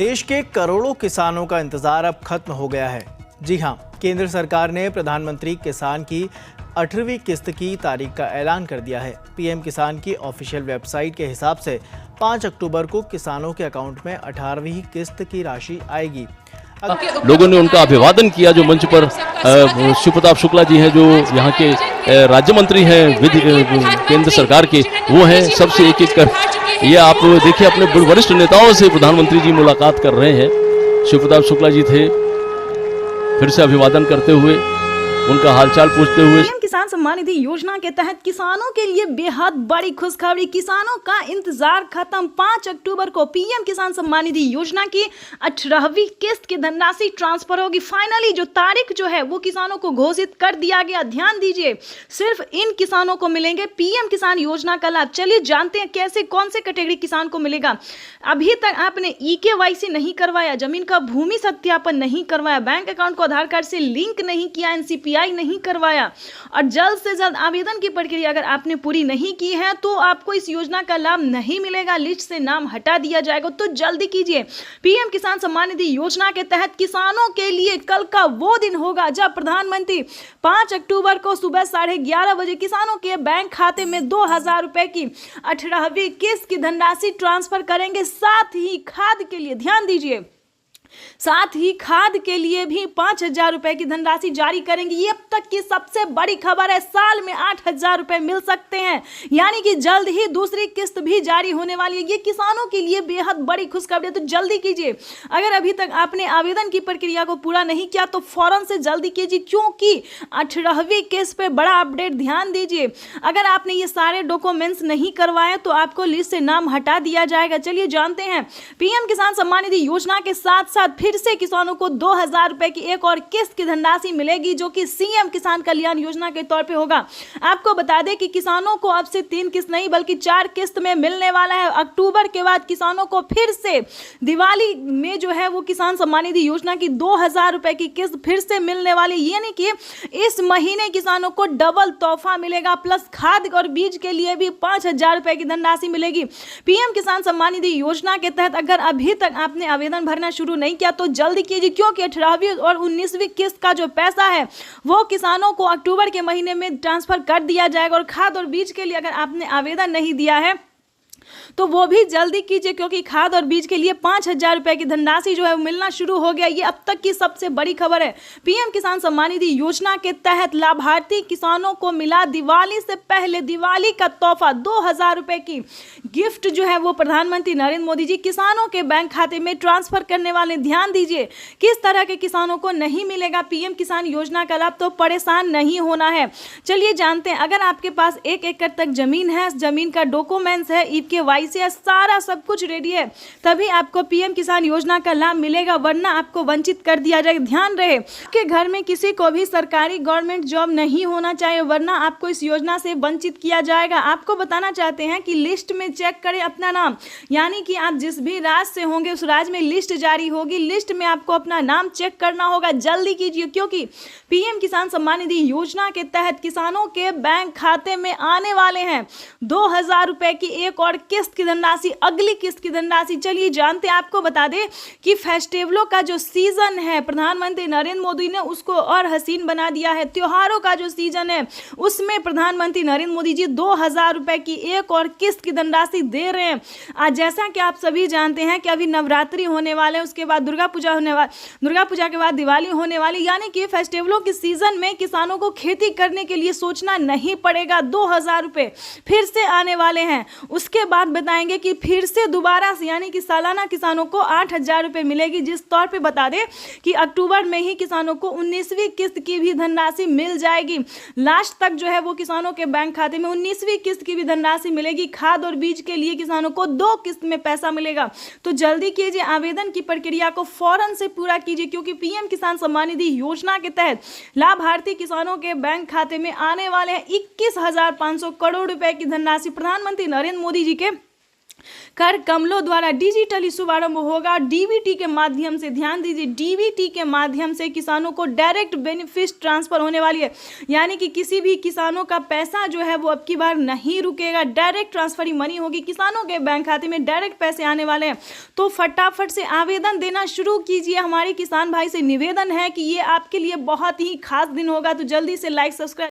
देश के करोड़ों किसानों का इंतजार अब खत्म हो गया है। जी हां, केंद्र सरकार ने प्रधानमंत्री किसान की 18वीं किस्त की तारीख का ऐलान कर दिया है। पीएम किसान की ऑफिशियल वेबसाइट के हिसाब से 5 अक्टूबर को किसानों के अकाउंट में 18वीं किस्त की राशि आएगी। लोगों ने उनका अभिवादन किया। जो मंच पर शिव प्रताप शुक्ला जी हैं, जो यहाँ के राज्य मंत्री हैं केंद्र सरकार के, वो हैं। सबसे एक एक कर ये आप देखिए, अपने वरिष्ठ नेताओं से प्रधानमंत्री जी मुलाकात कर रहे हैं। शिव प्रताप शुक्ला जी थे, फिर से अभिवादन करते हुए, उनका हालचाल पूछते हुए। पीएम किसान सम्मान निधि योजना के तहत किसानों के लिए बेहद बड़ी खुशखबरी। किसानों का इंतजार खत्म। 5 अक्टूबर को पीएम किसान सम्मान निधि योजना की 18वीं किस्त की धनराशि ट्रांसफर होगी। फाइनली जो तारीख जो है वो किसानों को घोषित कर दिया गया। ध्यान दीजिए, सिर्फ इन किसानों को मिलेंगे पीएम किसान योजना का लाभ। चलिए जानते हैं कैसे, कौन से कैटेगरी किसान को मिलेगा। अभी तक आपने EKYC नहीं करवाया, जमीन का भूमि सत्यापन नहीं करवाया, बैंक अकाउंट को आधार कार्ड से लिंक नहीं किया, NCPI नहीं करवाया और जल्द से जल्द आवेदन की प्रक्रिया अगर आपने पूरी नहीं की है तो आपको इस योजना का लाभ नहीं मिलेगा, लिस्ट से नाम हटा दिया जाएगा। तो जल्दी कीजिए। पीएम किसान सम्मान निधि योजना के तहत किसानों के लिए कल का वो दिन होगा जब प्रधानमंत्री 5 अक्टूबर को सुबह 11:30 बजे किसानों के बैंक खाते में 2000 रुपए की 18वीं किस्त की धनराशि ट्रांसफर करेंगे। साथ ही खाद के लिए, ध्यान दीजिए, साथ ही खाद के लिए भी 5000 रुपए की धनराशि जारी करेंगे। ये अब तक की सबसे बड़ी खबर है। साल में 8000 रुपए मिल सकते हैं, यानी कि जल्द ही दूसरी किस्त भी जारी होने वाली है। ये किसानों के लिए बेहद बड़ी खुशखबरी है। तो जल्दी कीजिए। अगर अभी तक आपने आवेदन की प्रक्रिया को पूरा नहीं किया तो फौरन से जल्दी कीजिए, क्योंकि 18वीं किस्त पे बड़ा अपडेट। ध्यान दीजिए, अगर आपने ये सारे डॉक्यूमेंट्स नहीं करवाए तो आपको लिस्ट से नाम हटा दिया जाएगा। चलिए जानते हैं। पीएम किसान सम्मान निधि योजना के साथ फिर से किसानों को 2000 रुपए की एक और किस्त की धनराशि मिलेगी, जो कि सीएम किसान कल्याण योजना के तौर पे होगा। आपको बता दें कि किसानों को अब से 3 किस्त नहीं बल्कि 4 किस्त में मिलने वाला है। अक्टूबर के बाद किसानों को फिर से दिवाली में जो है वो किसान सम्मान निधि योजना की 2000 रुपए की किस्त फिर से मिलने वाली, यानी कि इस महीने किसानों को डबल तोहफा मिलेगा। प्लस खाद और बीज के लिए भी 5000 रुपए की धनराशि मिलेगी। पीएम किसान सम्मान निधि योजना के तहत अगर अभी तक आपने आवेदन भरना शुरू नहीं किया तो जल्दी कीजिए, क्योंकि 18वीं और 19वीं किस्त का जो पैसा है वो किसानों को अक्टूबर के महीने में ट्रांसफर कर दिया जाएगा। और खाद और बीज के लिए अगर आपने आवेदन नहीं दिया है तो वो भी जल्दी कीजिए, क्योंकि खाद और बीज के लिए 5000 रुपए की धनराशि जो है मिलना शुरू हो गया। ये अब तक की सबसे बड़ी खबर है। पीएम किसान सम्मान निधि योजना के तहत लाभार्थी किसानों को मिला दिवाली से पहले दिवाली का तोहफा 2000 रुपए की गिफ्ट जो है वो प्रधानमंत्री नरेंद्र मोदी जी किसानों के बैंक खाते में ट्रांसफर करने वाले। ध्यान दीजिए, किस तरह के किसानों को नहीं मिलेगा पीएम किसान योजना का लाभ, तो परेशान नहीं होना है। चलिए जानते हैं। अगर आपके पास 1 एकड़ तक जमीन है, जमीन का डॉक्यूमेंट्स है, EKYC से सारा सब कुछ रेडी है, तभी आपको पीएम किसान योजना का लाभ मिलेगा, वरना आपको वंचित कर दिया जाएगा। ध्यान रहे कि घर में किसी को भी सरकारी गवर्नमेंट जॉब नहीं होना चाहिए, वरना आपको इस योजना से वंचित किया जाएगा। आपको बताना चाहते हैं कि लिस्ट में चेक करें अपना नाम, यानी कि आप जिस भी राज्य से होंगे उस राज्य में लिस्ट जारी होगी, लिस्ट में आपको अपना नाम चेक करना होगा। जल्दी कीजिए, क्योंकि पीएम किसान सम्मान निधि योजना के तहत किसानों के बैंक खाते में आने वाले हैं 2000 रुपए की एक और किस्त की धनराशि, अगली किस्त की धनराशि। चलिए जानते हैं। आपको बता दें कि फेस्टिवलों का जो सीजन है प्रधानमंत्री नरेंद्र मोदी ने उसको और हसीन बना दिया है। त्योहारों का जो सीजन है उसमें प्रधानमंत्री नरेंद्र मोदी जी 2000 रुपए की एक और किस्त की धनराशि दे रहे हैं। आज जैसा कि आप सभी जानते हैं कि अभी नवरात्रि होने वाले हैं, उसके बाद दुर्गा पूजा होने वाली, दुर्गा पूजा के बाद दिवाली होने वाली, यानी कि फेस्टिवलों के सीजन में किसानों को खेती करने के लिए सोचना नहीं पड़ेगा। 2000 रुपए फिर से आने वाले हैं। उसके बाद बताएंगे कि फिर से दोबारा से, यानी कि सालाना किसानों को 8000 रुपए मिलेगी। जिस तौर पे बता दें कि अक्टूबर में ही किसानों को 19वीं किस्त की भी धनराशि मिल जाएगी। लास्ट तक जो है वो किसानों के बैंक खाते में 19वीं किस्त की भी धनराशि मिलेगी। खाद और बीज के लिए किसानों को 2 किस्त में पैसा मिलेगा। तो जल्दी कीजिए, आवेदन की प्रक्रिया को फौरन से पूरा कीजिए, क्योंकि पीएम किसान सम्मान निधि योजना के तहत लाभार्थी किसानों के बैंक खाते में आने वाले हैं 21,500 करोड़ रुपए की धनराशि। प्रधानमंत्री नरेंद्र मोदी जी के कर कमलों द्वारा डिजिटली शुभारंभ होगा डीबीटी के माध्यम से। ध्यान दीजिए, डीबीटी के माध्यम से किसानों को डायरेक्ट बेनिफिट ट्रांसफर होने वाली है, यानी कि किसी भी किसानों का पैसा जो है वो अब की बार नहीं रुकेगा, डायरेक्ट ट्रांसफर ही मनी होगी, किसानों के बैंक खाते में डायरेक्ट पैसे आने वाले हैं। तो फटाफट से आवेदन देना शुरू कीजिए। हमारे किसान भाई से निवेदन है कि ये आपके लिए बहुत ही खास दिन होगा, तो जल्दी से लाइक सब्सक्राइब